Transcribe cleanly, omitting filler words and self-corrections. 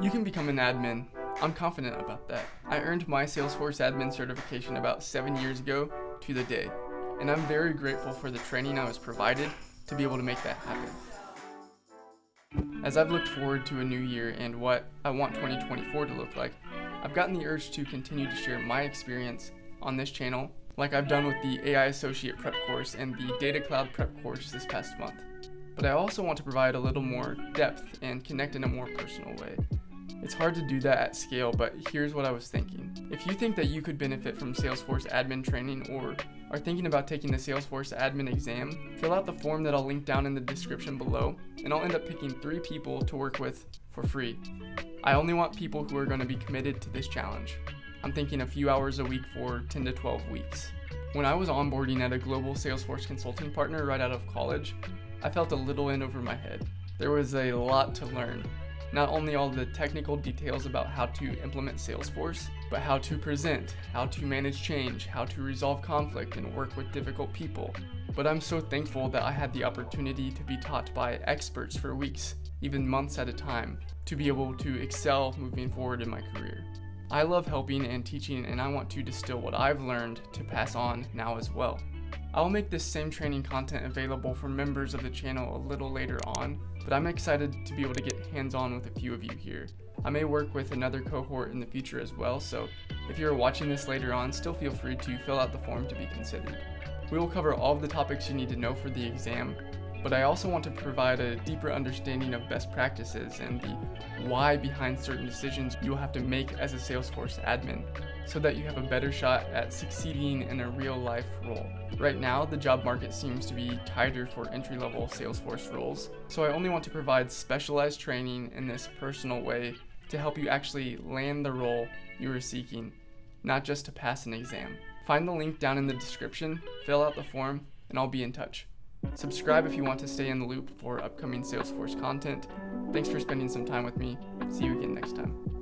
You can become an admin. I'm confident about that. I earned my Salesforce admin certification about 7 years ago to the day, and I'm very grateful for the training I was provided to be able to make that happen. As I've looked forward to a new year and what I want 2024 to look like, I've gotten the urge to continue to share my experience on this channel, like I've done with the AI Associate Prep course and the Data Cloud Prep course this past month. But I also want to provide a little more depth and connect in a more personal way. It's hard to do that at scale, but here's what I was thinking. If you think that you could benefit from Salesforce admin training or are thinking about taking the Salesforce admin exam, fill out the form that I'll link down in the description below, and I'll end up picking 3 people to work with for free. I only want people who are going to be committed to this challenge. I'm thinking a few hours a week for 10 to 12 weeks. When I was onboarding at a global Salesforce consulting partner right out of college, I felt a little in over my head. There was a lot to learn. Not only all the technical details about how to implement Salesforce, but how to present, how to manage change, how to resolve conflict and work with difficult people. But I'm so thankful that I had the opportunity to be taught by experts for weeks, even months at a time, to be able to excel moving forward in my career. I love helping and teaching, and I want to distill what I've learned to pass on now as well. I'll make this same training content available for members of the channel a little later on, but I'm excited to be able to get hands-on with a few of you here. I may work with another cohort in the future as well, so if you're watching this later on, still feel free to fill out the form to be considered. We will cover all of the topics you need to know for the exam, but I also want to provide a deeper understanding of best practices and the why behind certain decisions you'll have to make as a Salesforce admin, so that you have a better shot at succeeding in a real-life role. Right now, the job market seems to be tighter for entry-level Salesforce roles, so I only want to provide specialized training in this personal way to help you actually land the role you are seeking, not just to pass an exam. Find the link down in the description, fill out the form, and I'll be in touch. Subscribe if you want to stay in the loop for upcoming Salesforce content. Thanks for spending some time with me. See you again next time.